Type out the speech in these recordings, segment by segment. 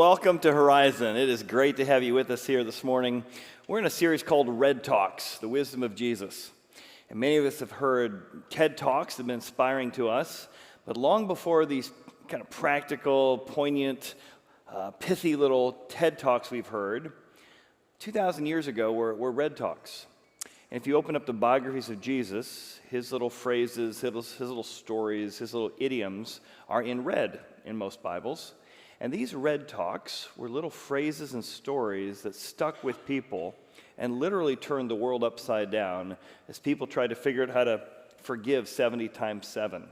welcome to Horizon. It is great to have you with us here this morning. We're in a series called Red Talks, the wisdom of Jesus. And many of us have heard TED Talks that have been inspiring to us, but long before these kind of practical, poignant, pithy little TED Talks we've heard, 2,000 years ago were Red Talks. And if you open up the biographies of Jesus, his little phrases, his little stories, his little idioms are in red in most Bibles. And these Red Talks were little phrases and stories that stuck with people and literally turned the world upside down as people tried to figure out how to forgive 70 times 7.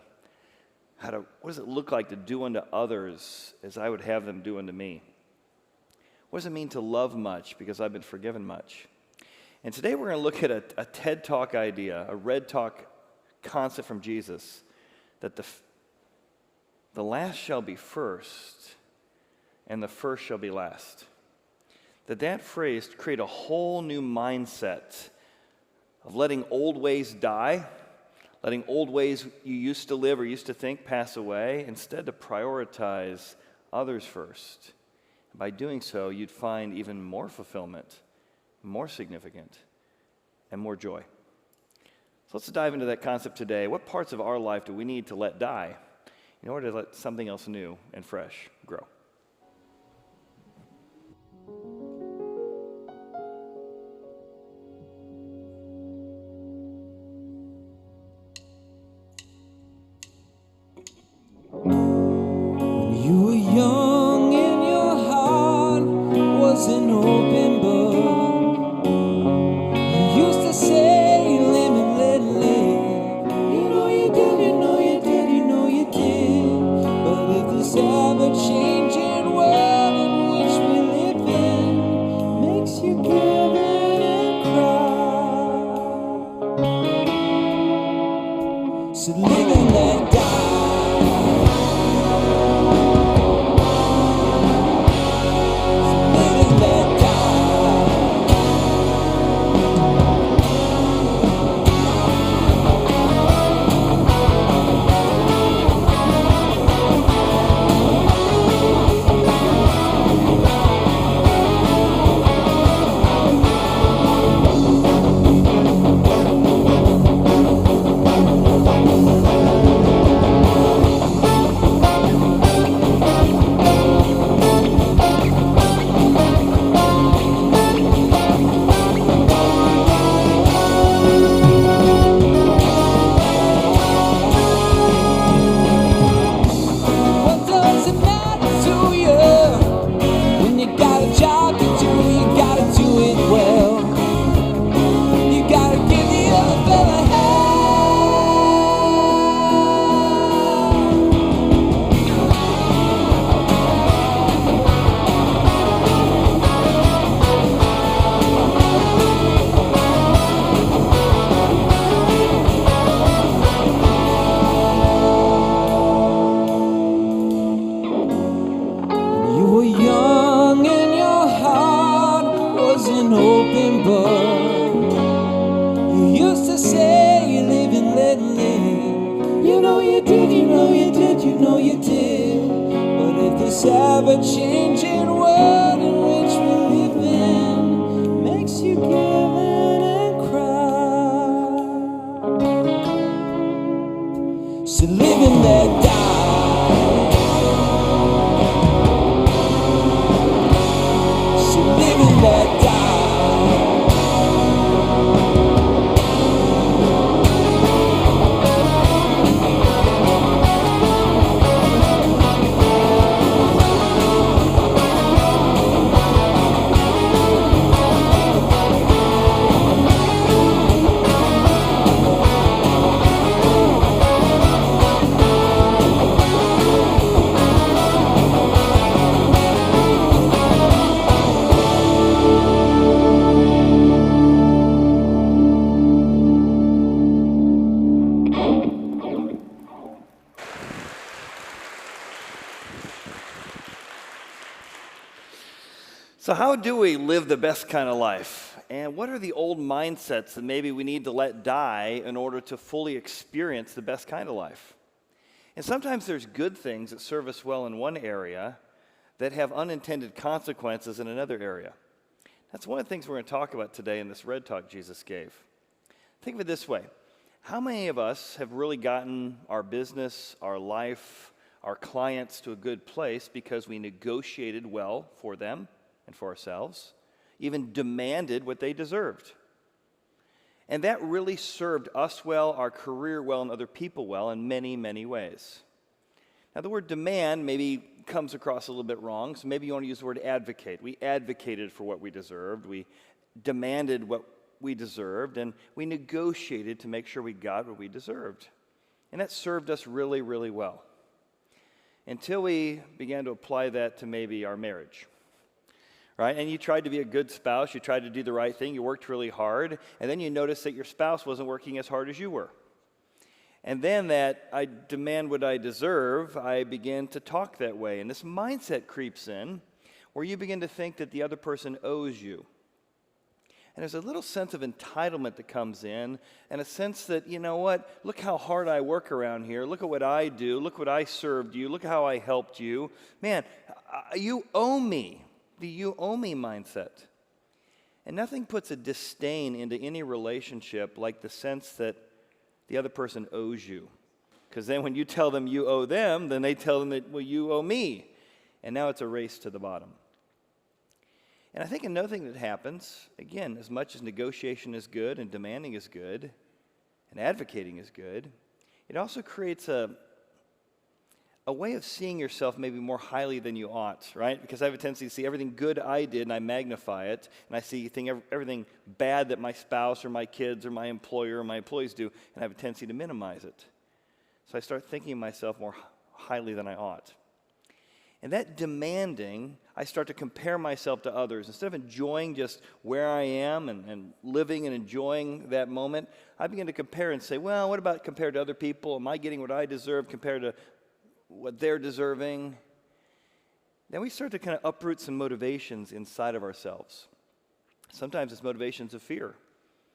What does it look like to do unto others as I would have them do unto me? What does it mean to love much because I've been forgiven much? And today we're going to look at a TED Talk idea, a Red Talk concept from Jesus, that the last shall be first and the first shall be last. That phrase create a whole new mindset of letting old ways die, letting old ways you used to live or used to think pass away, instead to prioritize others first. And by doing so, you'd find even more fulfillment, more significant, and more joy. So let's dive into that concept today. What parts of our life do we need to let die in order to let something else new and fresh grow? When you were young and your heart was an open book, you used to say, live and let live. You know you did, you know you did, you know you did. But if this ever-changing world in which we live in makes you give in and cry, so live and let die. Ever-changing world in which we live in makes you give in and cry, so live and let die, so live and let die. So how do we live the best kind of life? And what are the old mindsets that maybe we need to let die in order to fully experience the best kind of life? And sometimes there's good things that serve us well in one area that have unintended consequences in another area. That's one of the things we're going to talk about today in this Red Talk Jesus gave. Think of it this way. How many of us have really gotten our business, our life, our clients to a good place because we negotiated well for them and for ourselves, even demanded what they deserved? And that really served us well, our career well, and other people well in many, many ways. Now, the word demand maybe comes across a little bit wrong, so maybe you want to use the word advocate. We advocated for what we deserved. We demanded what we deserved, and we negotiated to make sure we got what we deserved. And that served us really, really well. Until we began to apply that to maybe our marriage. Right? And you tried to be a good spouse, you tried to do the right thing, you worked really hard, and then you noticed that your spouse wasn't working as hard as you were. And then that I demand what I deserve, I began to talk that way. And this mindset creeps in where you begin to think that the other person owes you. And there's a little sense of entitlement that comes in, and a sense that, you know what, look how hard I work around here, look at what I do, look what I served you, look how I helped you. Man, you owe me. The you owe me mindset. And nothing puts a disdain into any relationship like the sense that the other person owes you. Because then when you tell them you owe them, then they tell them that, well, you owe me. And now it's a race to the bottom. And I think another thing that happens, again, as much as negotiation is good and demanding is good and advocating is good, it also creates a way of seeing yourself maybe more highly than you ought, right? Because I have a tendency to see everything good I did and I magnify it, and I see everything bad that my spouse or my kids or my employer or my employees do, and I have a tendency to minimize it. So I start thinking of myself more highly than I ought. And that demanding, I start to compare myself to others. Instead of enjoying just where I am and living and enjoying that moment, I begin to compare and say, well, what about compared to other people? Am I getting what I deserve compared to what they're deserving? Then we start to kind of uproot some motivations inside of ourselves. Sometimes it's motivations of fear.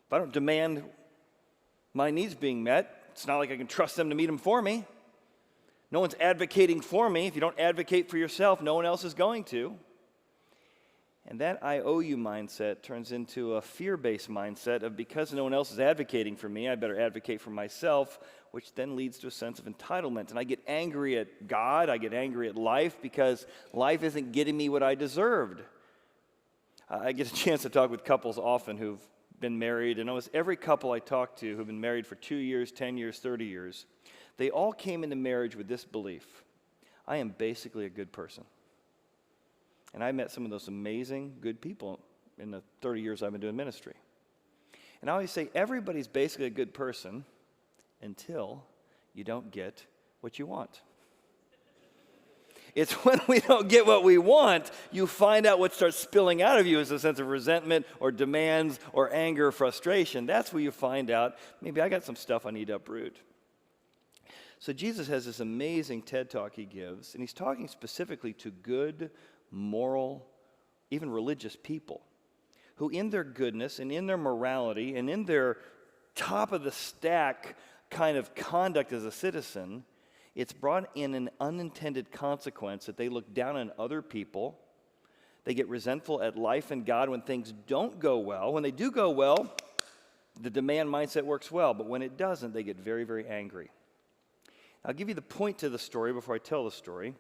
If I don't demand my needs being met, it's not like I can trust them to meet them for me. No one's advocating for me. If you don't advocate for yourself, no one else is going to. And that I owe you mindset turns into a fear-based mindset of because no one else is advocating for me, I better advocate for myself, which then leads to a sense of entitlement. And I get angry at God, I get angry at life because life isn't getting me what I deserved. I get a chance to talk with couples often who've been married, and almost every couple I talk to who've been married for 2 years, 10 years, 30 years, they all came into marriage with this belief: I am basically a good person. And I met some of those amazing good people in the 30 years I've been doing ministry. And I always say everybody's basically a good person until you don't get what you want. It's when we don't get what we want, you find out what starts spilling out of you is a sense of resentment or demands or anger or frustration. That's where you find out, maybe I got some stuff I need to uproot. So Jesus has this amazing TED Talk he gives, and he's talking specifically to good, moral, even religious people who in their goodness and in their morality and in their top of the stack kind of conduct as a citizen, it's brought in an unintended consequence that they look down on other people. They get resentful at life and God when things don't go well. When they do go well, the demand mindset works well, but when it doesn't, they get very, very angry. I'll give you the point to the story before I tell the story.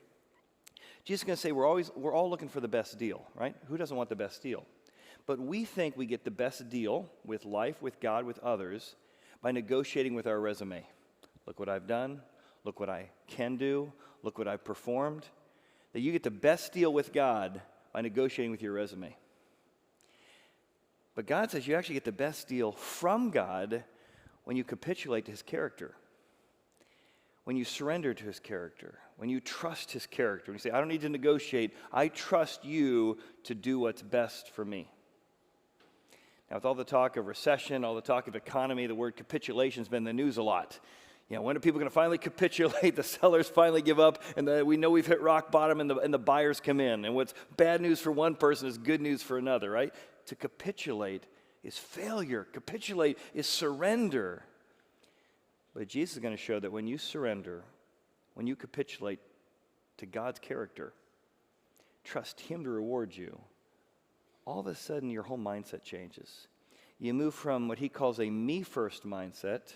Jesus is going to say we're all looking for the best deal, right? Who doesn't want the best deal? But we think we get the best deal with life, with God, with others by negotiating with our resume. Look what I've done. Look what I can do. Look what I've performed. That you get the best deal with God by negotiating with your resume. But God says you actually get the best deal from God when you capitulate to his character. When you surrender to his character, when you trust his character, when you say, I don't need to negotiate, I trust you to do what's best for me. Now, with all the talk of recession, all the talk of economy, the word capitulation has been in the news a lot. You know, when are people going to finally capitulate, the sellers finally give up, and we know we've hit rock bottom, and the buyers come in. And what's bad news for one person is good news for another, right? To capitulate is failure. Capitulate is surrender. But Jesus is going to show that when you surrender, when you capitulate to God's character, trust him to reward you, all of a sudden your whole mindset changes. You move from what he calls a me-first mindset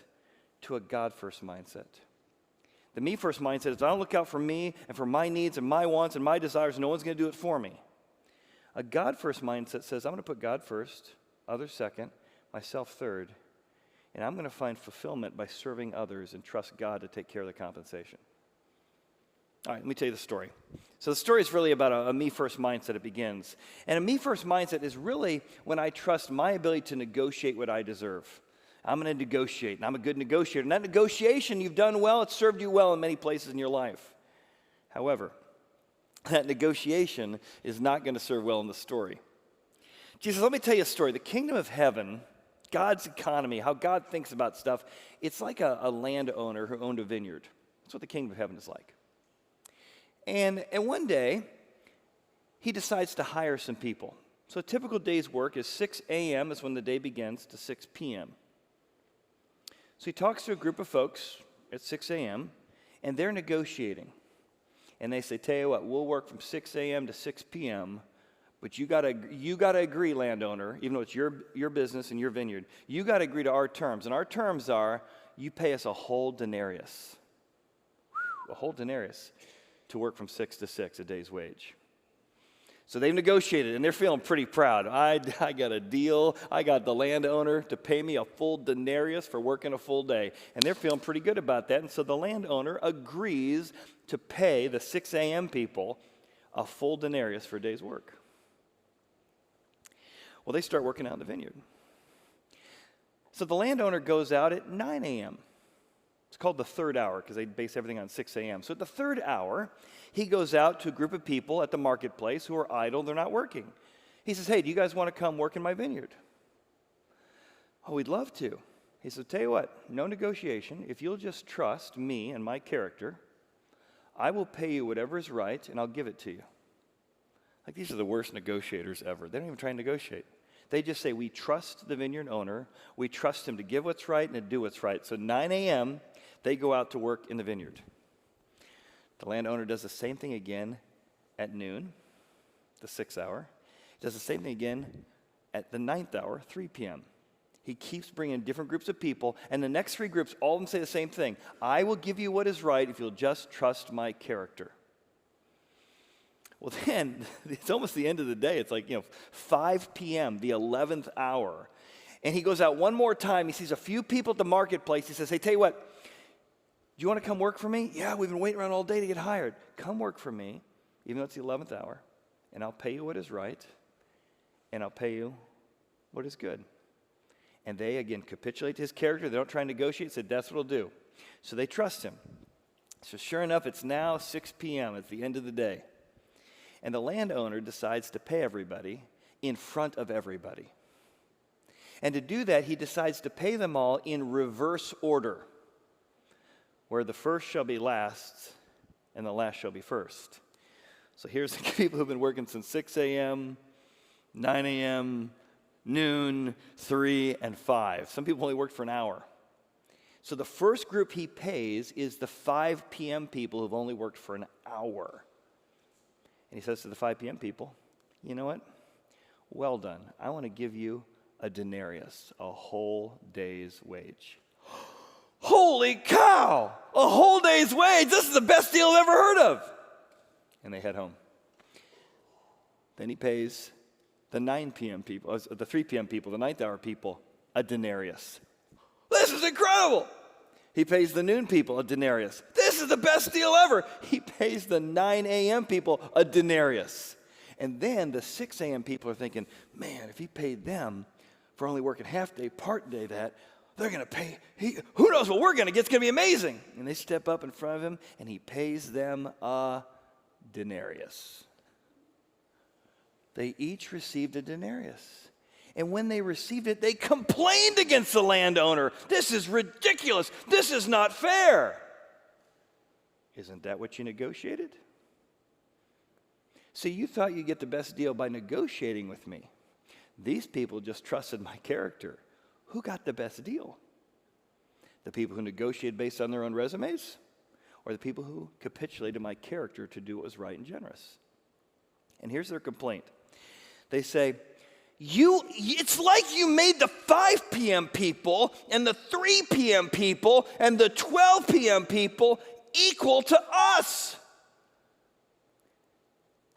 to a God-first mindset. The me-first mindset is I don't look out for me and for my needs and my wants and my desires. No one's going to do it for me. A God-first mindset says I'm going to put God first, others second, myself third, and I'm going to find fulfillment by serving others and trust God to take care of the compensation. All right, let me tell you the story. So the story is really about a me-first mindset. It begins. And a me-first mindset is really when I trust my ability to negotiate what I deserve. I'm going to negotiate, and I'm a good negotiator. And that negotiation, you've done well. It's served you well in many places in your life. However, that negotiation is not going to serve well in the story. Jesus, let me tell you a story. The kingdom of heaven, God's economy, how God thinks about stuff, it's like a landowner who owned a vineyard. That's what the kingdom of heaven is like. And one day, he decides to hire some people. So a typical day's work is 6 a.m. is when the day begins to 6 p.m. So he talks to a group of folks at 6 a.m., and they're negotiating. And they say, tell you what, we'll work from 6 a.m. to 6 p.m., but you gotta agree, landowner, even though it's your business and your vineyard, you gotta agree to our terms. And our terms are, you pay us a whole denarius. A whole denarius to work from 6 to 6, a day's wage. So they've negotiated, and they're feeling pretty proud. I got a deal. I got the landowner to pay me a full denarius for working a full day. And they're feeling pretty good about that. And so the landowner agrees to pay the 6 a.m. people a full denarius for a day's work. Well, they start working out in the vineyard. So the landowner goes out at 9 a.m. It's called the third hour because they base everything on 6 a.m. So at the third hour, he goes out to a group of people at the marketplace who are idle, they're not working. He says, hey, do you guys want to come work in my vineyard? Oh, we'd love to. He said, tell you what, no negotiation. If you'll just trust me and my character, I will pay you whatever is right and I'll give it to you. Like, these are the worst negotiators ever. They don't even try and negotiate. They just say, we trust the vineyard owner. We trust him to give what's right and to do what's right. So 9 a.m., they go out to work in the vineyard. The landowner does the same thing again at noon, the 6th hour. He does the same thing again at the 9th hour, 3 p.m. He keeps bringing different groups of people, and the next 3 groups, all of them say the same thing. I will give you what is right if you'll just trust my character. Well, then, it's almost the end of the day. It's like, 5 p.m., the 11th hour. And he goes out one more time. He sees a few people at the marketplace. He says, hey, tell you what, do you want to come work for me? Yeah, we've been waiting around all day to get hired. Come work for me, even though it's the 11th hour, and I'll pay you what is right, and I'll pay you what is good. And they, again, capitulate to his character. They don't try and negotiate. Said, that's what he'll do. So they trust him. So sure enough, it's now 6 p.m. It's the end of the day. And the landowner decides to pay everybody in front of everybody. And to do that, he decides to pay them all in reverse order, where the first shall be last and the last shall be first. So here's the people who've been working since 6 a.m., 9 a.m., noon, 3, and 5. Some people only worked for an hour. So the first group he pays is the 5 p.m. people who've only worked for an hour. And he says to the 5 p.m. people, you know what? Well done. I want to give you a denarius, a whole day's wage. Holy cow! A whole day's wage! This is the best deal I've ever heard of! And they head home. Then he pays the 9 p.m. people, the 3 p.m. people, the 9th hour people, a denarius. This is incredible! He pays the noon people a denarius. This is the best deal ever. He pays the 9 a.m. people a denarius. And then the 6 a.m. people are thinking, man, if he paid them for only working half day, part day that, they're going to pay, who knows what we're going to get? It's going to be amazing. And they step up in front of him, and he pays them a denarius. They each received a denarius. And when they received it, they complained against the landowner. This is ridiculous. This is not fair. Isn't that what you negotiated? See, you thought you'd get the best deal by negotiating with me. These people just trusted my character. Who got the best deal? The people who negotiated based on their own resumes? Or the people who capitulated my character to do what was right and generous? And here's their complaint. They say, it's like you made the 5 p.m. people and the 3 p.m. people and the 12 p.m. people equal to us.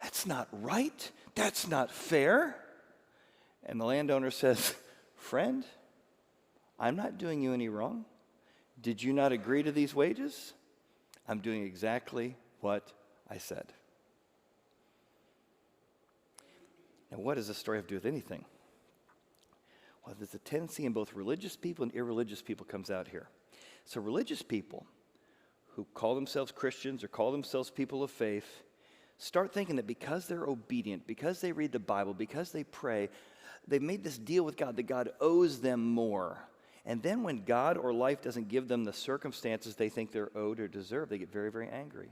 That's not right. That's not fair. And the landowner says, friend, I'm not doing you any wrong. Did you not agree to these wages? I'm doing exactly what I said. Now, what does this story have to do with anything? Well, there's a tendency in both religious people and irreligious people comes out here. So religious people who call themselves Christians or call themselves people of faith start thinking that because they're obedient, because they read the Bible, because they pray, they've made this deal with God that God owes them more. And then when God or life doesn't give them the circumstances they think they're owed or deserve, they get very, very angry.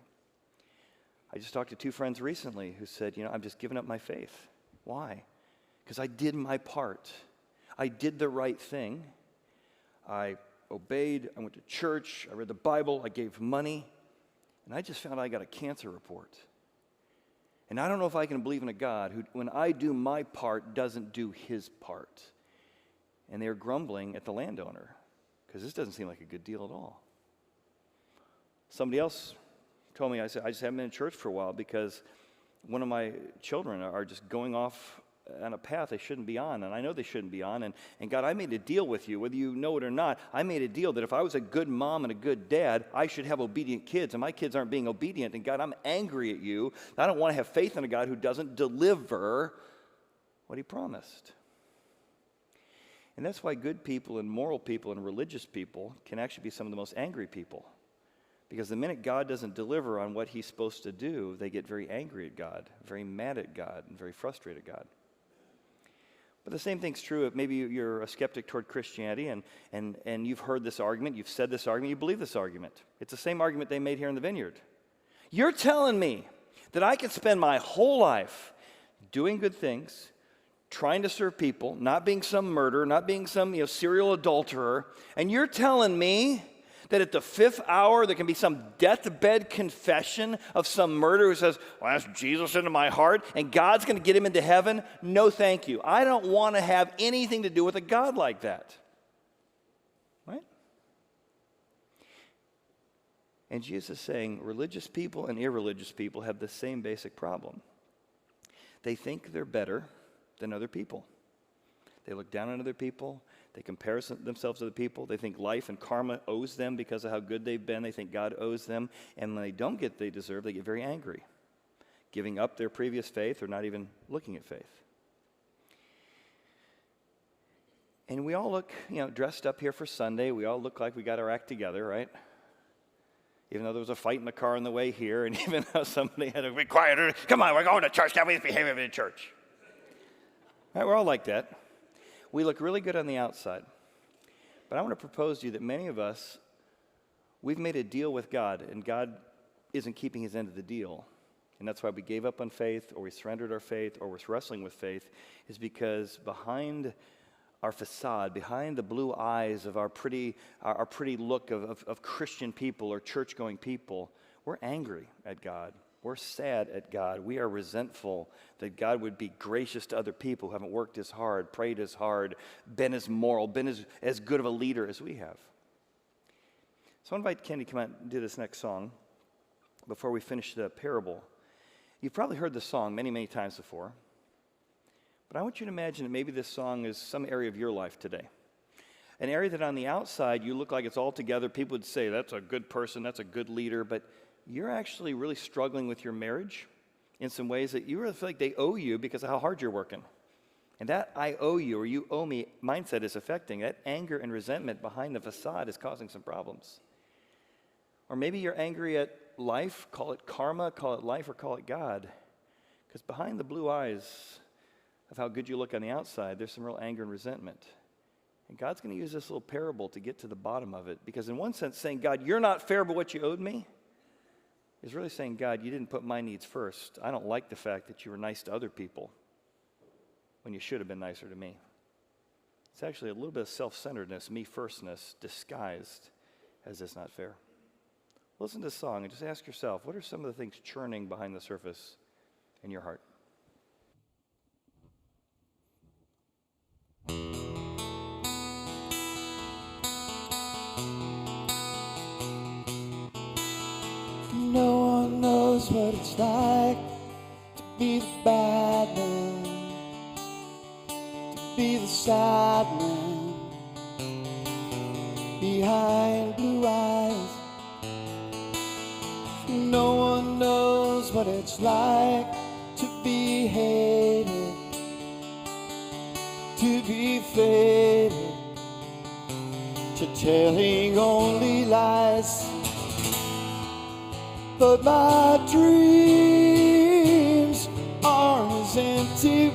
I just talked to 2 friends recently who said, I'm just giving up my faith. Why? Because I did my part. I did the right thing. I obeyed. I went to church. I read the Bible. I gave money. And I just found I got a cancer report. And I don't know if I can believe in a God who, when I do my part, doesn't do his part. And they're grumbling at the landowner because this doesn't seem like a good deal at all. Somebody else told me, I said, I just haven't been in church for a while because one of my children are just going off on a path they shouldn't be on, and I know they shouldn't be on, and God, I made a deal with you, whether you know it or not. I made a deal that if I was a good mom and a good dad, I should have obedient kids, and my kids aren't being obedient, and God, I'm angry at you. I don't want to have faith in a God who doesn't deliver what he promised. And that's why good people and moral people and religious people can actually be some of the most angry people. Because the minute God doesn't deliver on what he's supposed to do, they get very angry at God, very mad at God, and very frustrated at God. But the same thing's true if maybe you're a skeptic toward Christianity and you've heard this argument, you've said this argument, you believe this argument. It's the same argument they made here in the vineyard. You're telling me that I can spend my whole life doing good things, trying to serve people, not being some murderer, not being some serial adulterer, and you're telling me that at the 5th hour there can be some deathbed confession of some murderer who says, well, I asked Jesus into my heart and God's going to get him into heaven? No, thank you. I don't want to have anything to do with a God like that. Right? And Jesus is saying religious people and irreligious people have the same basic problem. They think they're better than other people. They look down on other people. They compare themselves to other people. They think life and karma owes them because of how good they've been. They think God owes them. And when they don't get what they deserve, they get very angry, giving up their previous faith or not even looking at faith. And we all look, dressed up here for Sunday. We all look like we got our act together, right? Even though there was a fight in the car on the way here, and even though somebody had to be quiet, come on, we're going to church. Can't we behave in church? Right, we're all like that. We look really good on the outside. But I want to propose to you that many of us, we've made a deal with God, and God isn't keeping his end of the deal. And that's why we gave up on faith, or we surrendered our faith, or we're wrestling with faith, is because behind our facade, behind the blue eyes of our pretty look of Christian people or church-going people, we're angry at God. We're sad at God. We are resentful that God would be gracious to other people who haven't worked as hard, prayed as hard, been as moral, been as good of a leader as we have. So I invite Kenny to come out and do this next song before we finish the parable. You've probably heard the song many, many times before. But I want you to imagine that maybe this song is some area of your life today. An area that on the outside you look like it's all together. People would say, that's a good person, that's a good leader, but you're actually really struggling with your marriage in some ways that you really feel like they owe you because of how hard you're working. And that I owe you or you owe me mindset is affecting. That anger and resentment behind the facade is causing some problems. Or maybe you're angry at life, call it karma, call it life, or call it God. Because behind the blue eyes of how good you look on the outside, there's some real anger and resentment. And God's going to use this little parable to get to the bottom of it. Because in one sense, saying, God, you're not fair but what you owed me, is really saying, God, you didn't put my needs first. I don't like the fact that you were nice to other people when you should have been nicer to me. It's actually a little bit of self-centeredness, me-firstness, disguised as this not fair. Listen to this song and just ask yourself, what are some of the things churning behind the surface in your heart? what it's like to be the bad man, to be the sad man behind blue eyes. No one knows what it's like to be hated, to be faded, to telling only lies. But my dreams are as empty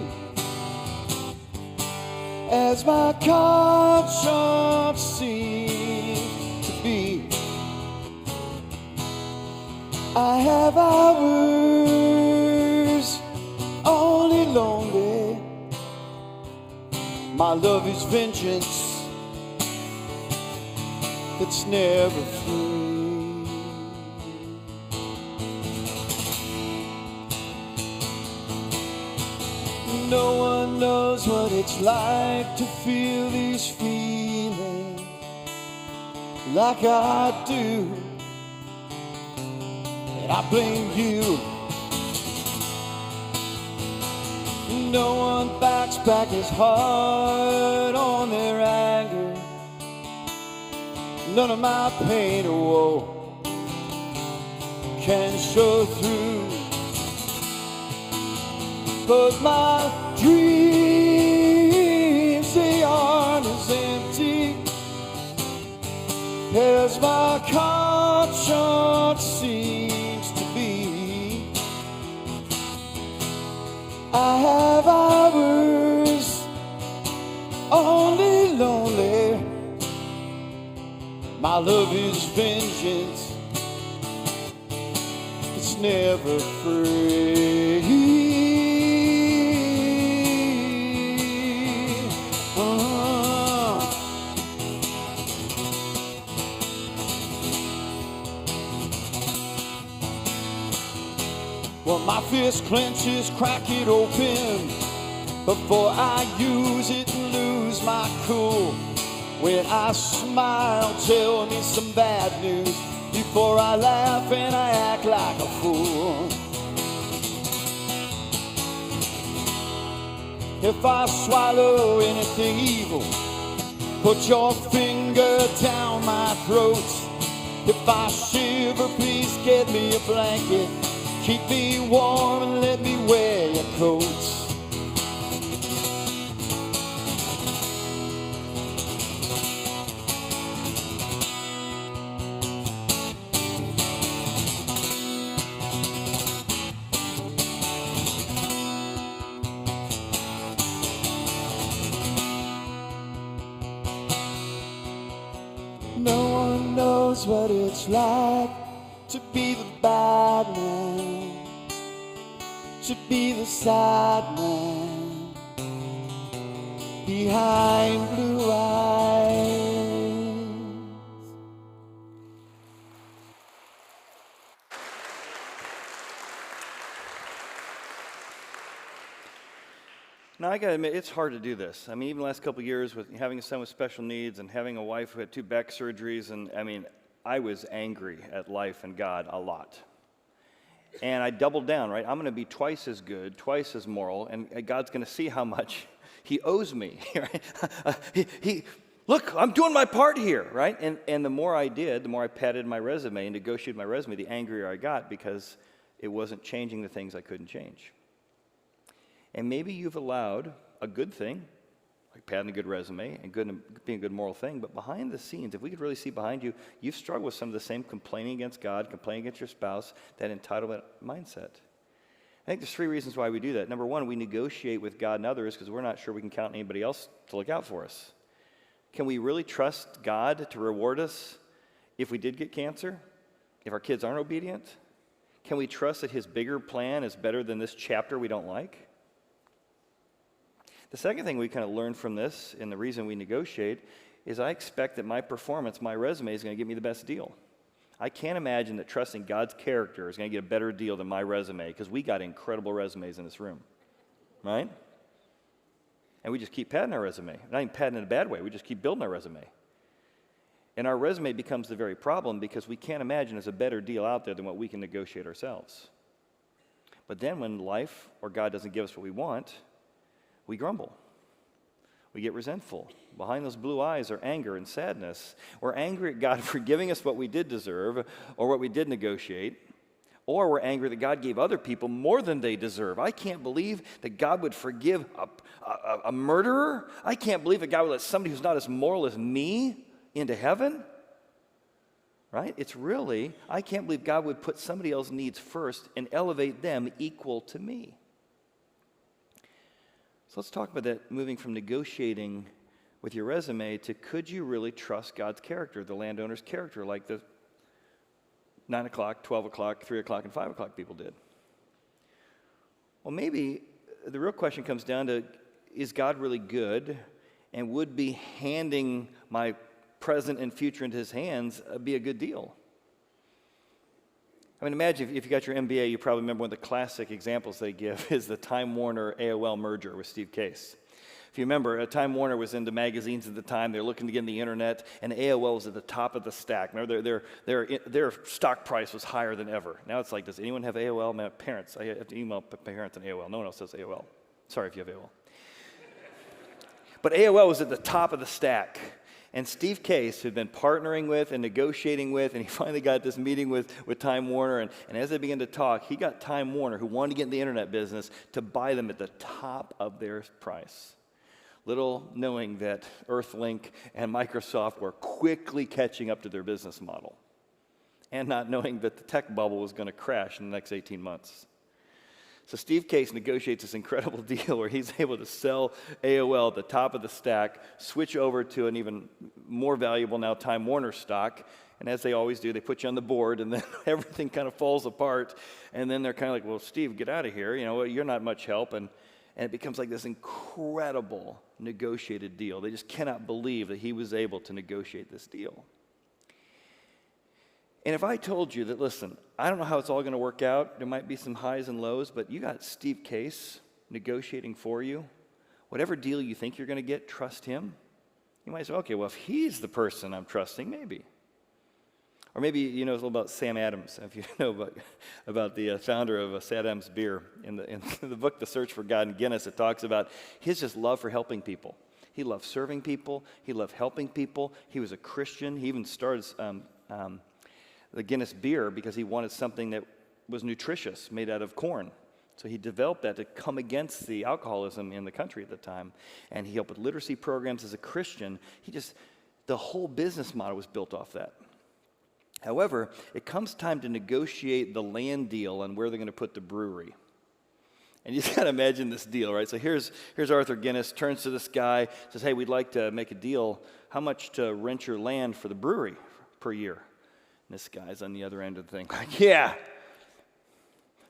as my conscience seems to be. I have hours only lonely. My love is vengeance that's never free. No one knows what it's like to feel these feelings like I do. And I blame you. No one backs back his heart on their anger. None of my pain or woe can show through. But my dreams, they aren't as empty as my conscience seems to be. I have hours only lonely. My love is vengeance, it's never free. Well, my fist clenches, crack it open before I use it and lose my cool. When I smile, tell me some bad news before I laugh and I act like a fool. If I swallow anything evil, put your finger down my throat. If I shiver, please get me a blanket. Keep me warm and let me wear your coat. No one knows what it's like to be the bad man, to be the sad man behind blue eyes. Now, I gotta admit, it's hard to do this. I mean, even the last couple of years with having a son with special needs and having a wife who had 2 back surgeries, and I mean, I was angry at life and God a lot. And I doubled down, right? I'm going to be twice as good, twice as moral, and God's going to see how much he owes me, right? Look, I'm doing my part here, right? And the more I did, the more I padded my resume and negotiated my resume, the angrier I got because it wasn't changing the things I couldn't change. And maybe you've allowed a good thing, like padding a good resume and being a good moral thing, but behind the scenes, if we could really see behind you, you've struggled with some of the same complaining against God, complaining against your spouse, that entitlement mindset. I think there's 3 reasons why we do that. Number 1, we negotiate with God and others because we're not sure we can count on anybody else to look out for us. Can we really trust God to reward us if we did get cancer? If our kids aren't obedient? Can we trust that his bigger plan is better than this chapter we don't like? The second thing we kind of learn from this, and the reason we negotiate, is I expect that my performance, my resume, is going to get me the best deal. I can't imagine that trusting God's character is going to get a better deal than my resume, because we got incredible resumes in this room, right? And we just keep padding our resume. Not even padding in a bad way, we just keep building our resume. And our resume becomes the very problem because we can't imagine there's a better deal out there than what we can negotiate ourselves. But then when life or God doesn't give us what we want, we grumble. We get resentful. Behind those blue eyes are anger and sadness. We're angry at God for giving us what we did deserve or what we did negotiate. Or we're angry that God gave other people more than they deserve. I can't believe that God would forgive a murderer. I can't believe that God would let somebody who's not as moral as me into heaven. Right? It's really, I can't believe God would put somebody else's needs first and elevate them equal to me. So let's talk about that, moving from negotiating with your resume to could you really trust God's character, the landowner's character, like the 9 o'clock, 12 o'clock, 3 o'clock, and 5 o'clock people did? Well, maybe the real question comes down to, is God really good, and would be handing my present and future into his hands be a good deal? I mean, imagine if you got your MBA, you probably remember one of the classic examples they give is the Time Warner AOL merger with Steve Case. If you remember, Time Warner was into magazines at the time. They were looking to get in the internet, and AOL was at the top of the stack. Remember, their stock price was higher than ever. Now it's like, does anyone have AOL? My parents, I have to email my parents on AOL. No one else has AOL. Sorry if you have AOL. But AOL was at the top of the stack. And Steve Case, who'd been partnering with and negotiating with, and he finally got this meeting with Time Warner, and as they began to talk, he got Time Warner, who wanted to get in the internet business, to buy them at the top of their price. Little knowing that Earthlink and Microsoft were quickly catching up to their business model, and not knowing that the tech bubble was going to crash in the next 18 months. So Steve Case negotiates this incredible deal where he's able to sell AOL at the top of the stack, switch over to an even more valuable now Time Warner stock, and as they always do, they put you on the board, and then everything kind of falls apart, and then they're kind of like, well, Steve, get out of here. You know, you're not much help, and it becomes like this incredible negotiated deal. They just cannot believe that he was able to negotiate this deal. And if I told you that, listen, I don't know how it's all going to work out. There might be some highs and lows, but you got Steve Case negotiating for you. Whatever deal you think you're going to get, trust him. You might say, okay, well, if he's the person I'm trusting, maybe. Or maybe you know a little about Sam Adams. If you know about the founder of Sam Adams Beer. In the book, The Search for God in Guinness, it talks about his just love for helping people. He loved serving people. He loved helping people. He was a Christian. He even started the Guinness beer because he wanted something that was nutritious, made out of corn. So he developed that to come against the alcoholism in the country at the time. And he helped with literacy programs as a Christian. The whole business model was built off that. However, it comes time to negotiate the land deal on where they're going to put the brewery. And you just got to imagine this deal, right? So here's Arthur Guinness, turns to this guy, says, hey, we'd like to make a deal. How much to rent your land for the brewery per year? This guy's on the other end of the thing, like, yeah,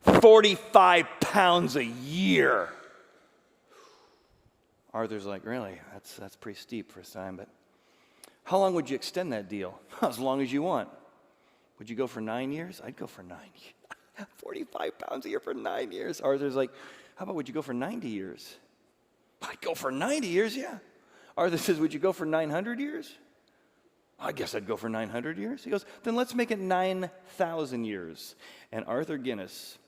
45 pounds a year. Arthur's like, really? That's pretty steep for a time, but how long would you extend that deal? As long as you want. Would you go for 9 years? I'd go for 9 years. 45 pounds a year for 9 years. Arthur's like, how about would you go for 90 years? I'd go for 90 years, yeah. Arthur says, would you go for 900 years? I guess I'd go for 900 years. He goes, then let's make it 9,000 years. And Arthur Guinness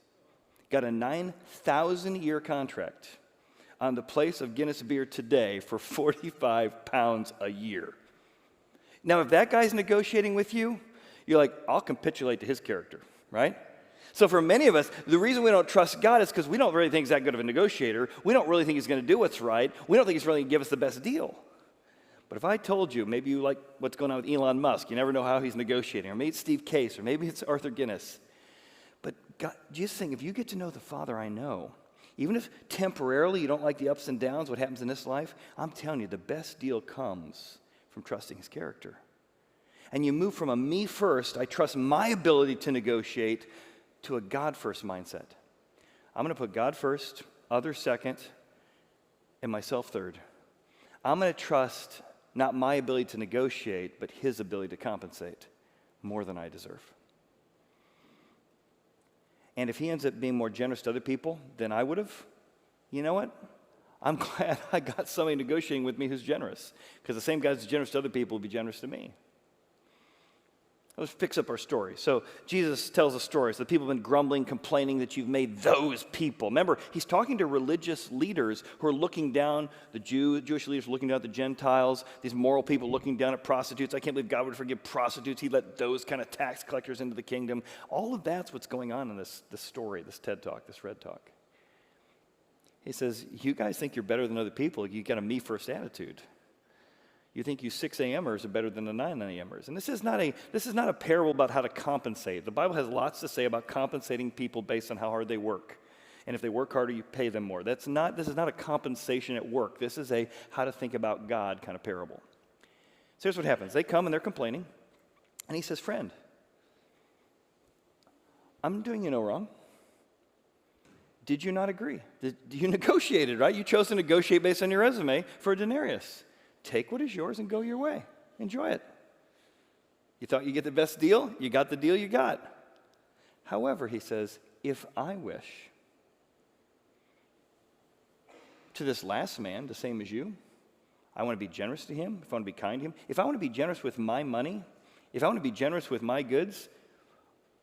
got a 9,000-year contract on the place of Guinness beer today for 45 pounds a year. Now, if that guy's negotiating with you, you're like, I'll capitulate to his character, right? So for many of us, the reason we don't trust God is because we don't really think he's that good of a negotiator. We don't really think he's going to do what's right. We don't think he's really going to give us the best deal. But if I told you, maybe you like what's going on with Elon Musk, you never know how he's negotiating, or maybe it's Steve Case, or maybe it's Arthur Guinness. But God, just think, if you get to know the Father I know, even if temporarily you don't like the ups and downs, what happens in this life, I'm telling you, the best deal comes from trusting his character. And you move from a me first, I trust my ability to negotiate, to a God first mindset. I'm going to put God first, others second, and myself third. I'm going to trust not my ability to negotiate, but his ability to compensate more than I deserve. And if he ends up being more generous to other people than I would have, you know what? I'm glad I got somebody negotiating with me who's generous, because the same guy who's generous to other people will be generous to me. Let's fix up our story. So Jesus tells a story. So the people have been grumbling, complaining that you've made those people. Remember, he's talking to religious leaders who are looking down, the Jewish leaders looking down at the Gentiles, these moral people looking down at prostitutes. I can't believe God would forgive prostitutes. He let those kind of tax collectors into the kingdom. All of that's what's going on in this story, this TED Talk, this Red Talk. He says, you guys think you're better than other people. You got a me-first attitude. You think you 6 a.m.ers are better than the 9 a.m.ers. And this is not a parable about how to compensate. The Bible has lots to say about compensating people based on how hard they work. And if they work harder, you pay them more. This is not a compensation at work. This is a how to think about God kind of parable. So here's what happens. They come and they're complaining. And he says, friend, I'm doing you no wrong. Did you not agree? You negotiated, right? You chose to negotiate based on your resume for a denarius. Take what is yours and go your way. Enjoy it. You thought you'd get the best deal? You got the deal you got. However, he says, if I wish to this last man, the same as you, I want to be generous to him, if I want to be kind to him, if I want to be generous with my money, if I want to be generous with my goods,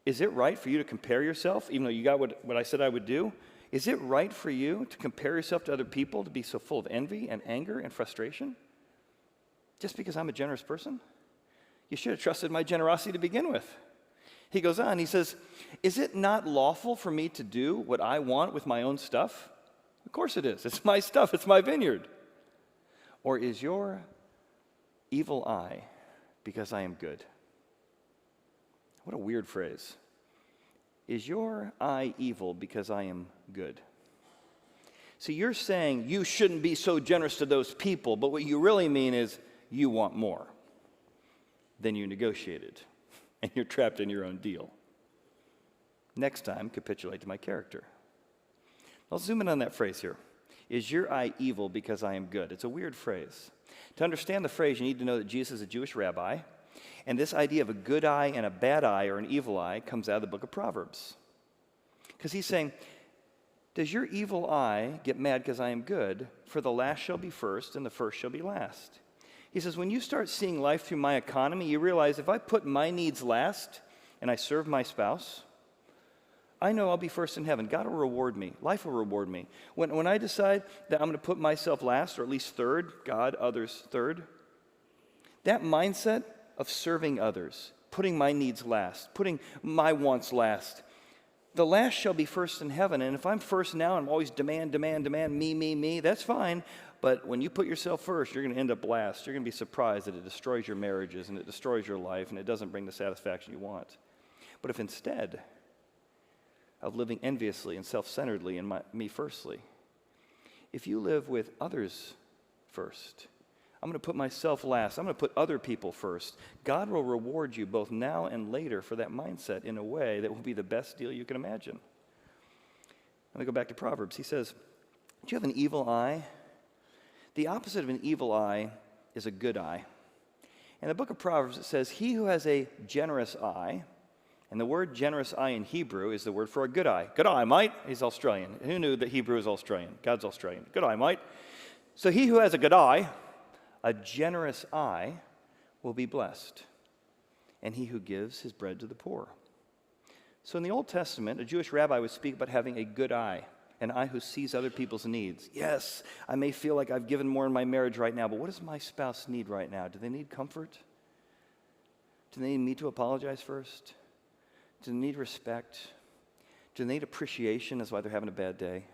is it right for you to compare yourself, even though you got what I said I would do? Is it right for you to compare yourself to other people, to be so full of envy and anger and frustration? Just because I'm a generous person? You should have trusted my generosity to begin with. He goes on, he says, is it not lawful for me to do what I want with my own stuff? Of course it is. It's my stuff. It's my vineyard. Or is your evil eye because I am good? What a weird phrase. Is your eye evil because I am good? See, you're saying you shouldn't be so generous to those people, but what you really mean is you want more than you negotiated, and you're trapped in your own deal. Next time, capitulate to my character. I'll zoom in on that phrase here. Is your eye evil because I am good? It's a weird phrase. To understand the phrase, you need to know that Jesus is a Jewish rabbi, and this idea of a good eye and a bad eye or an evil eye comes out of the book of Proverbs. Because he's saying, does your evil eye get mad because I am good? For the last shall be first, and the first shall be last. He says, when you start seeing life through my economy, you realize if I put my needs last and I serve my spouse, I know I'll be first in heaven. God will reward me. Life will reward me. When I decide that I'm going to put myself last, or at least third, God, others third, that mindset of serving others, putting my needs last, putting my wants last, the last shall be first in heaven. And if I'm first now, I'm always demand, me, that's fine. But when you put yourself first, you're going to end up last. You're going to be surprised that it destroys your marriages and it destroys your life and it doesn't bring the satisfaction you want. But if instead of living enviously and self-centeredly and me firstly, if you live with others first, I'm going to put myself last. I'm going to put other people first. God will reward you both now and later for that mindset in a way that will be the best deal you can imagine. Let me go back to Proverbs. He says, do you have an evil eye? The opposite of an evil eye is a good eye. In the book of Proverbs, it says, he who has a generous eye, and the word generous eye in Hebrew is the word for a good eye. Good eye, mate. He's Australian. Who knew that Hebrew is Australian? God's Australian. Good eye, mate. So he who has a good eye, a generous eye, will be blessed, and he who gives his bread to the poor. So in the Old Testament, a Jewish rabbi would speak about having a good eye, an eye who sees other people's needs. Yes, I may feel like I've given more in my marriage right now, but what does my spouse need right now? Do they need comfort? Do they need me to apologize first? Do they need respect? Do they need appreciation? That's why they're having a bad day.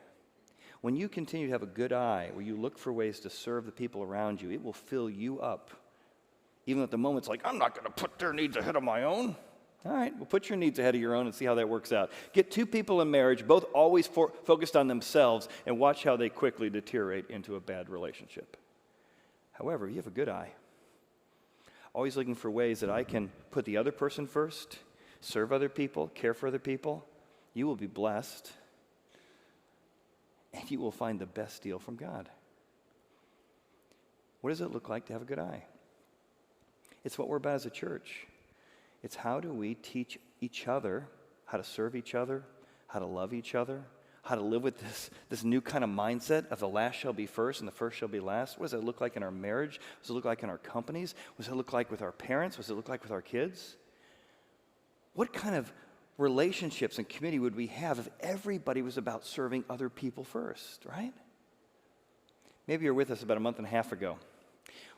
When you continue to have a good eye, where you look for ways to serve the people around you, it will fill you up. Even at the moment, it's like, I'm not going to put their needs ahead of my own. All right, well, put your needs ahead of your own and see how that works out. Get two people in marriage, both always focused on themselves, and watch how they quickly deteriorate into a bad relationship. However, you have a good eye. Always looking for ways that I can put the other person first, serve other people, care for other people. You will be blessed, and you will find the best deal from God. What does it look like to have a good eye? It's what we're about as a church. It's how do we teach each other how to serve each other, how to love each other, how to live with this new kind of mindset of the last shall be first and the first shall be last. What does it look like in our marriage? What does it look like in our companies? What does it look like with our parents? What does it look like with our kids? What kind of relationships and community would we have if everybody was about serving other people first, right? Maybe you were with us about a month and a half ago,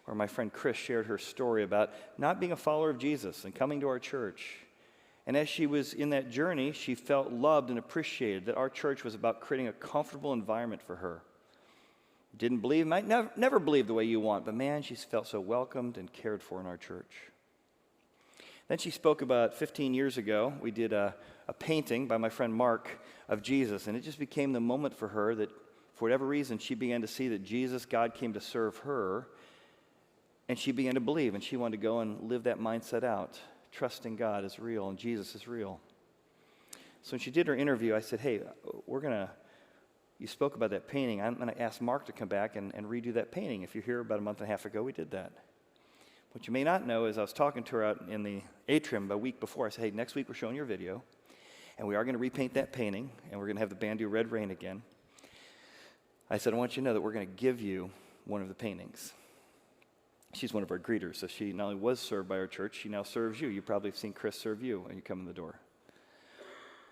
where my friend Chris shared her story about not being a follower of Jesus and coming to our church. And as she was in that journey, she felt loved and appreciated, that our church was about creating a comfortable environment for her. Didn't believe, might never believe the way you want, but man, she felt so welcomed and cared for in our church. Then she spoke about 15 years ago. We did a painting by my friend Mark of Jesus, and it just became the moment for her that, for whatever reason, she began to see that Jesus, God, came to serve her, and she began to believe, and she wanted to go and live that mindset out, trusting God is real and Jesus is real. So when she did her interview, I said, hey, you spoke about that painting. I'm going to ask Mark to come back and redo that painting. If you're here, about a month and a half ago, we did that. What you may not know is I was talking to her out in the atrium a week before. I said, hey, next week we're showing your video, and we are going to repaint that painting, and we're going to have the band do Red Rain again. I said, I want you to know that we're going to give you one of the paintings. She's one of our greeters, so she not only was served by our church, she now serves you. You probably have seen Chris serve you when you come in the door.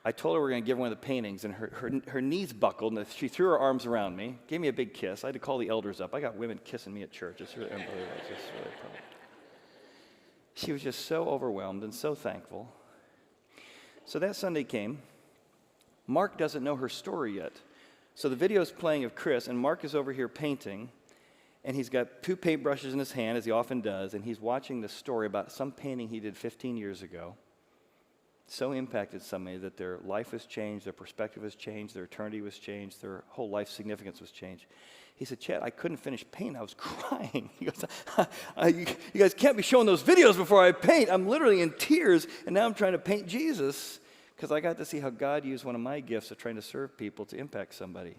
I told her we're going to give her one of the paintings, and her knees buckled, and she threw her arms around me, gave me a big kiss. I had to call the elders up. I got women kissing me at church. It's really unbelievable. It's just really proud. She was just so overwhelmed and so thankful. So that Sunday came. Mark doesn't know her story yet. So the video is playing of Chris, and Mark is over here painting, and he's got 2 paintbrushes in his hand, as he often does, and he's watching this story about some painting he did 15 years ago. So impacted somebody that their life has changed, their perspective has changed, their eternity was changed, their whole life significance was changed. He said, Chad, I couldn't finish painting. I was crying. He goes, you guys can't be showing those videos before I paint. I'm literally in tears, and now I'm trying to paint Jesus because I got to see how God used one of my gifts of trying to serve people to impact somebody.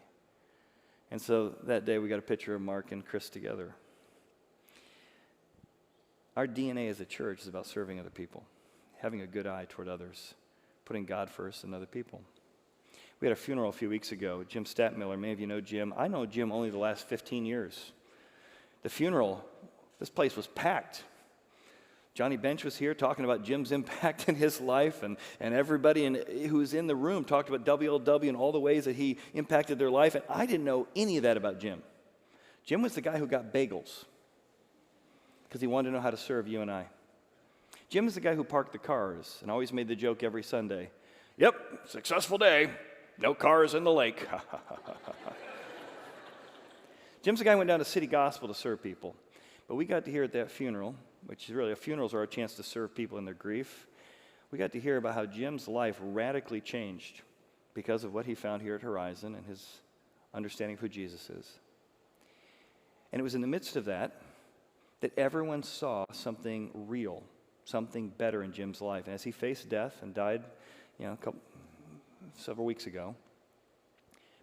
And so that day we got a picture of Mark and Chris together. Our DNA as a church is about serving other people, having a good eye toward others, putting God first and other people. We had a funeral a few weeks ago. Jim Statmiller, many of you know Jim. I know Jim only the last 15 years. The funeral, this place was packed. Johnny Bench was here talking about Jim's impact in his life, and everybody who was in the room talked about WLW and all the ways that he impacted their life, and I didn't know any of that about Jim. Jim was the guy who got bagels because he wanted to know how to serve you and I. Jim is the guy who parked the cars and always made the joke every Sunday, yep, successful day, no cars in the lake. Jim's the guy who went down to City Gospel to serve people. But we got to hear at that funeral, which is really, funerals are a chance to serve people in their grief. We got to hear about how Jim's life radically changed because of what he found here at Horizon and his understanding of who Jesus is. And it was in the midst of that everyone saw something real, something better in Jim's life. And as he faced death and died, several weeks ago,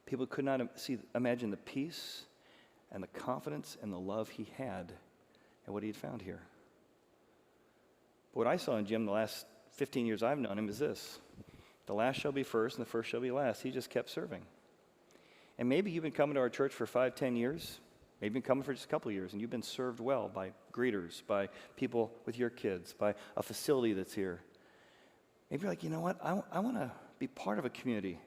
people could not imagine the peace and the confidence and the love he had and what he had found here. But what I saw in Jim the last 15 years I've known him is this: the last shall be first and the first shall be last. He just kept serving. And maybe you've been coming to our church for 5-10 years. Maybe you've been coming for just a couple of years, and you've been served well by greeters, by people with your kids, by a facility that's here. Maybe you're like, you know what? I want to be part of a community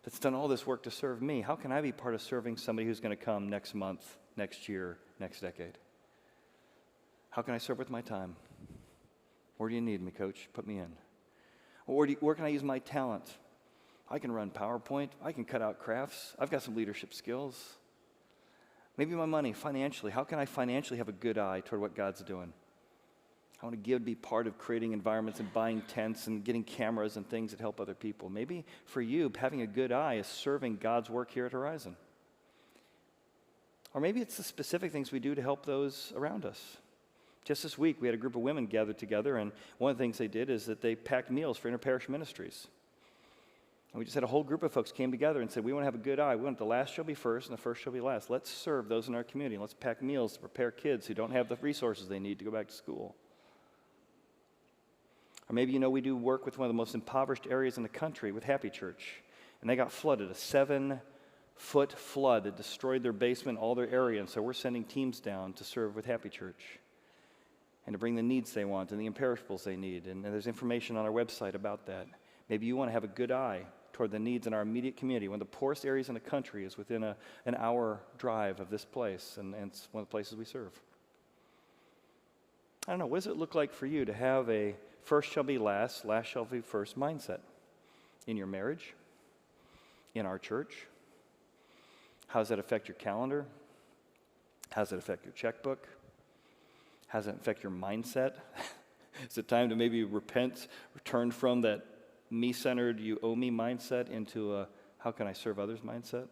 that's done all this work to serve me. How can I be part of serving somebody who's going to come next month, next year, next decade? How can I serve with my time? Where do you need me, Coach? Put me in. Where can I use my talent? I can run PowerPoint. I can cut out crafts. I've got some leadership skills. Maybe my money, financially. How can I financially have a good eye toward what God's doing? I want to be part of creating environments and buying tents and getting cameras and things that help other people. Maybe for you, having a good eye is serving God's work here at Horizon. Or maybe it's the specific things we do to help those around us. Just this week, we had a group of women gathered together, and one of the things they did is that they packed meals for interparish ministries. And we just had a whole group of folks came together and said, we want to have a good eye. We want the last shall be first and the first shall be last. Let's serve those in our community. Let's pack meals to prepare kids who don't have the resources they need to go back to school. Or maybe we do work with one of the most impoverished areas in the country with Happy Church. And they got flooded, a 7-foot flood that destroyed their basement, all their area. And so we're sending teams down to serve with Happy Church. And and to bring the needs they want and the imperishables they need. And there's information on our website about that. Maybe you want to have a good eye toward the needs in our immediate community. One of the poorest areas in the country is within an hour drive of this place, and it's one of the places we serve. I don't know, what does it look like for you to have a first shall be last, last shall be first mindset in your marriage, in our church? How does that affect your calendar? How does it affect your checkbook? How does it affect your mindset? Is it time to maybe repent, return from that me-centered, you owe me mindset into a how can I serve others mindset?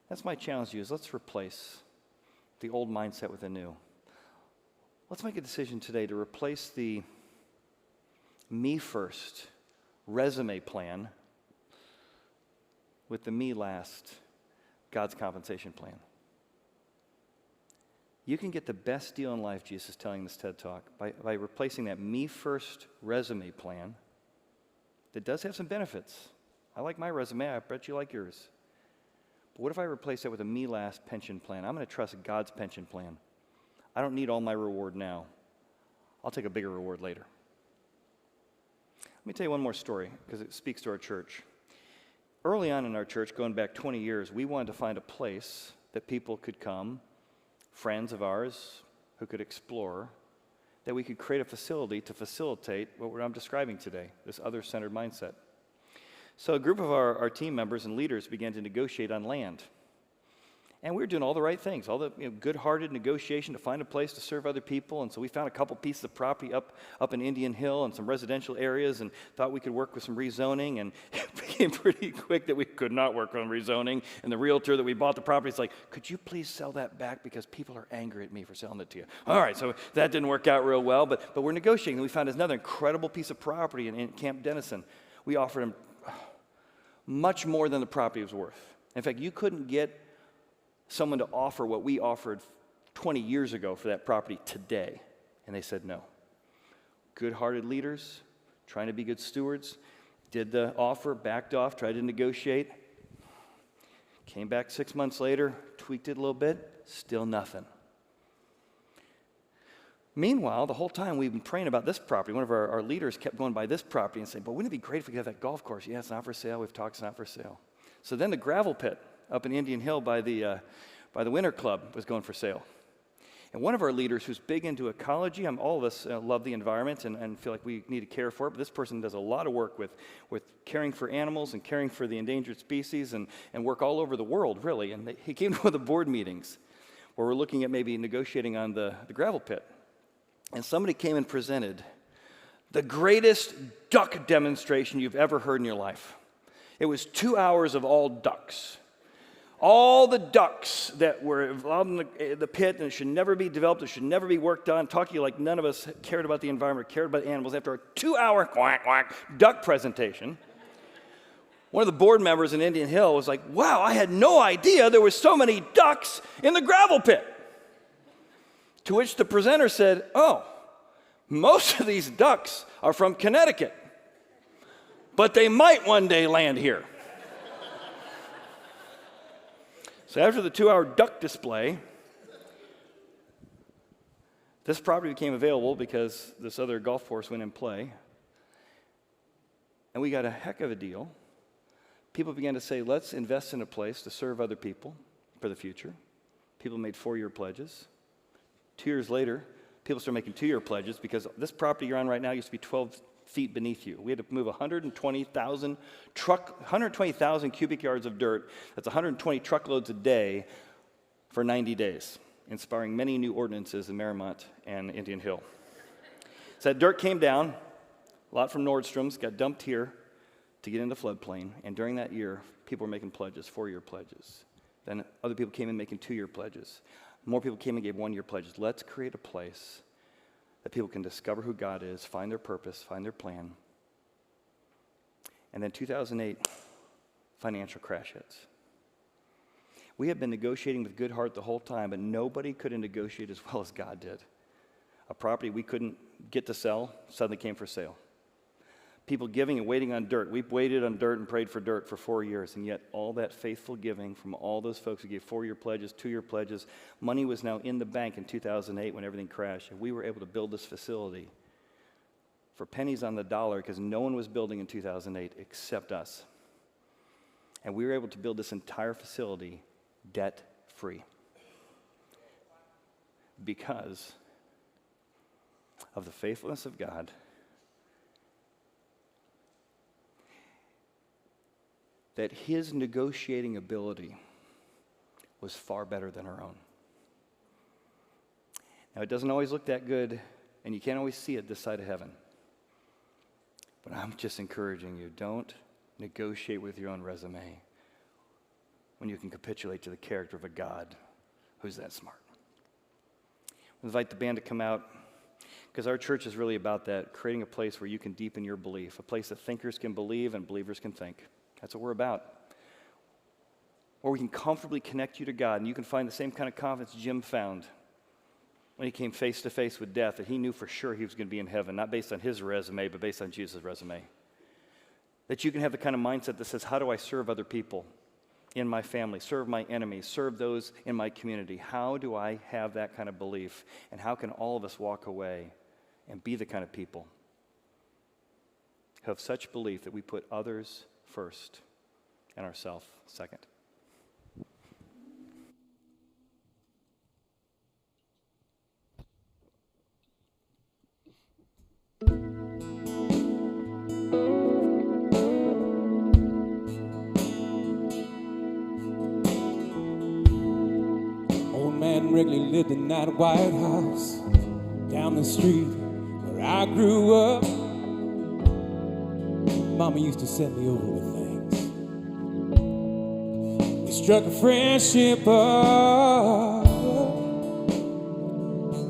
That's my challenge to you, is let's replace the old mindset with a new. Let's make a decision today to replace the me first resume plan with the me last God's compensation plan. You can get the best deal in life, Jesus is telling this TED Talk, by replacing that me first resume plan that does have some benefits. I like my resume, I bet you like yours. But what if I replace that with a me last pension plan? I'm going to trust God's pension plan. I don't need all my reward now. I'll take a bigger reward later. Let me tell you one more story because it speaks to our church. Early on in our church, going back 20 years, we wanted to find a place that people could come, friends of ours who could explore, that we could create a facility to facilitate what I'm describing today, this other-centered mindset. So a group of our team members and leaders began to negotiate on land. And we were doing all the right things, all the good-hearted negotiation to find a place to serve other people. And so we found a couple pieces of property up in Indian Hill and some residential areas and thought we could work with some rezoning. And it became pretty quick that we could not work on rezoning. And the realtor that we bought the property is like, could you please sell that back because people are angry at me for selling it to you. All right, so that didn't work out real well, but we're negotiating. And we found another incredible piece of property in Camp Dennison. We offered them much more than the property was worth. In fact, you couldn't get someone to offer what we offered 20 years ago for that property today. And they said no. Good-hearted leaders, trying to be good stewards, did the offer, backed off, tried to negotiate. Came back 6 months later, tweaked it a little bit, still nothing. Meanwhile, the whole time we've been praying about this property, one of our leaders kept going by this property and saying, but wouldn't it be great if we could have that golf course? Yeah, it's not for sale. We've talked, it's not for sale. So then the gravel pit up in Indian Hill by the Winter Club was going for sale. And one of our leaders who's big into ecology, all of us love the environment and feel like we need to care for it, but this person does a lot of work with caring for animals and caring for the endangered species and work all over the world, really. And he came to one of the board meetings where we're looking at maybe negotiating on the gravel pit. And somebody came and presented the greatest duck demonstration you've ever heard in your life. It was 2 hours of all ducks. All the ducks that were involved in the pit, and it should never be developed, it should never be worked on, talking like none of us cared about the environment, cared about animals. After a 2-hour quack, quack, duck presentation, one of the board members in Indian Hill was like, wow, I had no idea there were so many ducks in the gravel pit. To which the presenter said, oh, most of these ducks are from Connecticut, but they might one day land here. So after the 2-hour duck display, this property became available because this other golf course went in play. And we got a heck of a deal. People began to say, let's invest in a place to serve other people for the future. People made 4-year pledges. 2 years later, people started making 2-year pledges because this property you're on right now used to be 12 feet beneath you. We had to move 120,000 cubic yards of dirt. That's 120 truckloads a day for 90 days, inspiring many new ordinances in Marymount and Indian Hill. So that dirt came down, a lot from Nordstrom's, got dumped here to get into floodplain, and during that year, people were making pledges, 4-year pledges. Then other people came in making 2-year pledges. More people came and gave 1-year pledges. Let's create a place that people can discover who God is, find their purpose, find their plan. And then 2008, financial crash hits. We had been negotiating with good heart the whole time, but nobody could have negotiated as well as God did. A property we couldn't get to sell suddenly came for sale. people giving and waiting on dirt. We waited on dirt and prayed for dirt for 4 years, and yet all that faithful giving from all those folks who gave 4-year pledges, 2-year pledges, money was now in the bank in 2008 when everything crashed, and we were able to build this facility for pennies on the dollar because no one was building in 2008 except us. And we were able to build this entire facility debt-free because of the faithfulness of God, that his negotiating ability was far better than our own. Now, it doesn't always look that good, and you can't always see it this side of heaven. But I'm just encouraging you, don't negotiate with your own resume when you can capitulate to the character of a God who's that smart. We'll invite the band to come out, because our church is really about that, creating a place where you can deepen your belief, a place that thinkers can believe and believers can think. That's what we're about. Or we can comfortably connect you to God, and you can find the same kind of confidence Jim found when he came face to face with death, that he knew for sure he was going to be in heaven, not based on his resume, but based on Jesus' resume. That you can have the kind of mindset that says, how do I serve other people in my family, serve my enemies, serve those in my community? How do I have that kind of belief? And how can all of us walk away and be the kind of people who have such belief that we put others first and ourselves second? Old man Wrigley lived in that White House down the street where I grew up. Mama used to send me over with things. We struck a friendship up.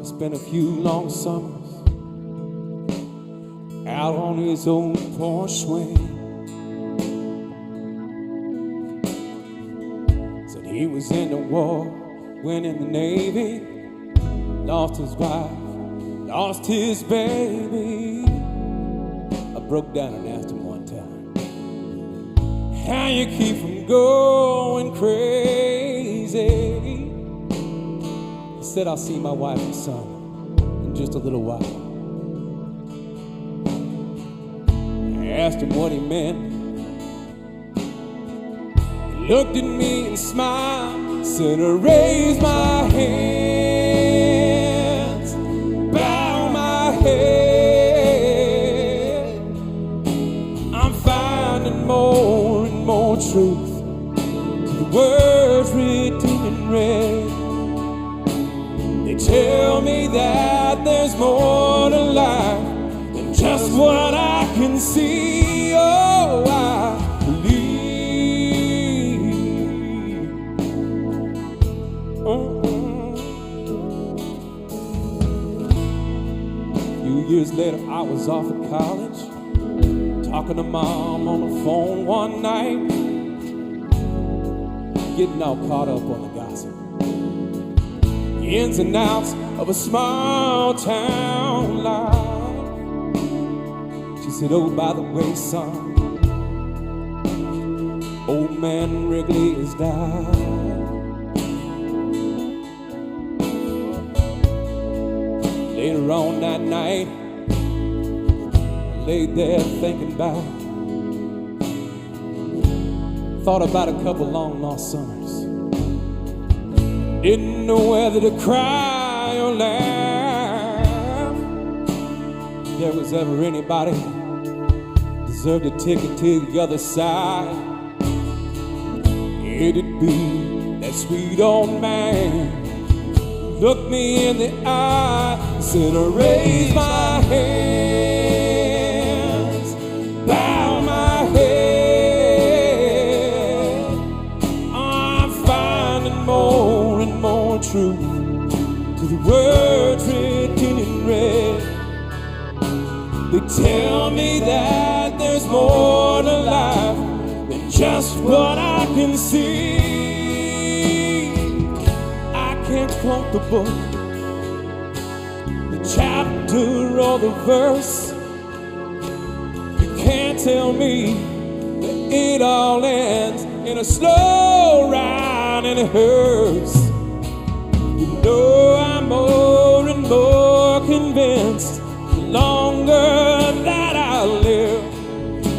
Spent a few long summers out on his old porch swing. Said he was in the war, went in the Navy, lost his wife, lost his baby. I broke down and asked him one time, how you keep from going crazy? He said, I'll see my wife and son in just a little while. I asked him what he meant. He looked at me and smiled, said, I raise my hands, bow my head. I'm finding more and more truth to the words written in red. They tell me that there's more to life than just what I can see. Oh, I believe. A few years later, I was off at college, talking to Mom on the phone one night, getting all caught up on the gossip, the ins and outs of a small town life. She said, oh, by the way, son, old man Wrigley has died. Later on that night, I laid there thinking back, thought about a couple long lost summers, didn't know whether to cry or laugh. If there was ever anybody deserved a ticket to the other side, it'd be that sweet old man. Looked me in the eye, said, I raise my hands, bow my head. I'm finding more and more truth to the words written in red. They tell me that there's more to life than just what I can see. I can't quote the book, the chapter or the verse. You can't tell me that it all ends in a slow ride and it hurts. You know I'm more and more convinced the longer that I live.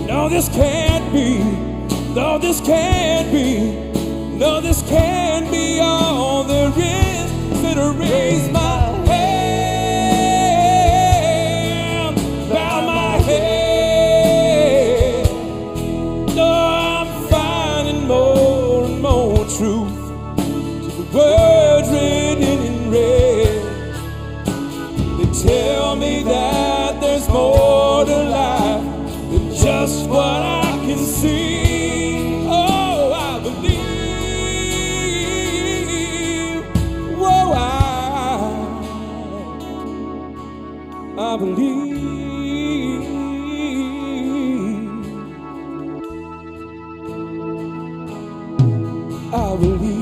No, this can't be. No, this can't be. No, this can't be all there is. Better raise my hand, bow my head. No, I'm finding more and more truth to the words written in red. They tell me that there's more to life than just what I can see. Oh, I believe. Whoa, I believe. I believe.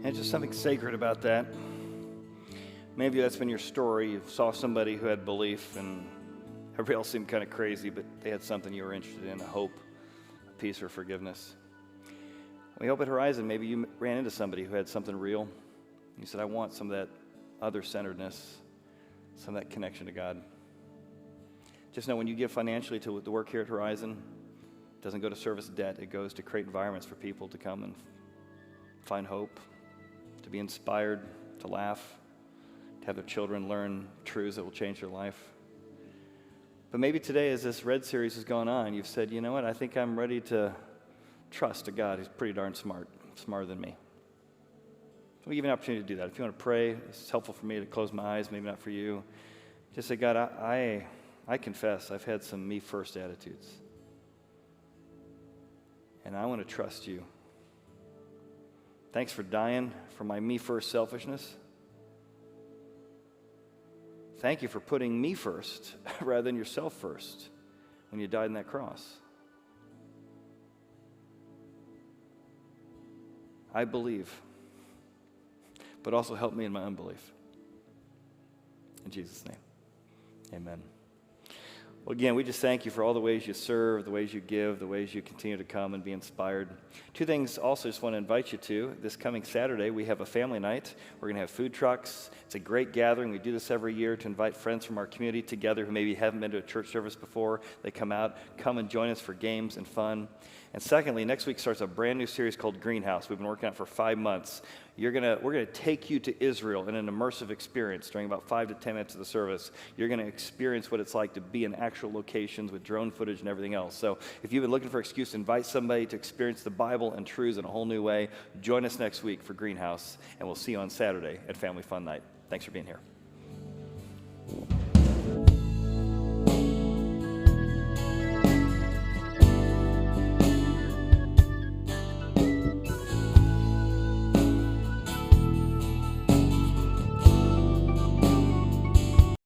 And just something sacred about that. Maybe that's been your story. You saw somebody who had belief and everybody else seemed kind of crazy, but they had something you were interested in, a hope, a peace, or forgiveness. We hope at Horizon, maybe you ran into somebody who had something real. You said, I want some of that other-centeredness, some of that connection to God. Just know when you give financially to the work here at Horizon, it doesn't go to service debt. It goes to create environments for people to come and find hope, to be inspired, to laugh, to have their children learn truths that will change their life. But maybe today, as this Red series has gone on, you've said, you know what, I think I'm ready to trust a God who's pretty darn smart, smarter than me. So we give you an opportunity to do that. If you want to pray, it's helpful for me to close my eyes, maybe not for you. Just say, God, I confess I've had some me-first attitudes. And I want to trust you. Thanks for dying for my me-first selfishness. Thank you for putting me first rather than yourself first when you died on that cross. I believe, but also help me in my unbelief. In Jesus' name, amen. Well, again, we just thank you for all the ways you serve, the ways you give, the ways you continue to come and be inspired. Two things also just want to invite you to. This coming Saturday, we have a family night. We're going to have food trucks. It's a great gathering. We do this every year to invite friends from our community together who maybe haven't been to a church service before. They come out, come and join us for games and fun. And secondly, next week starts a brand new series called Greenhouse. We've been working on it for 5 months. We're going to take you to Israel in an immersive experience during about 5 to 10 minutes of the service. You're going to experience what it's like to be in actual locations with drone footage and everything else. So if you've been looking for an excuse to invite somebody to experience the Bible and truths in a whole new way, join us next week for Greenhouse, and we'll see you on Saturday at Family Fun Night. Thanks for being here.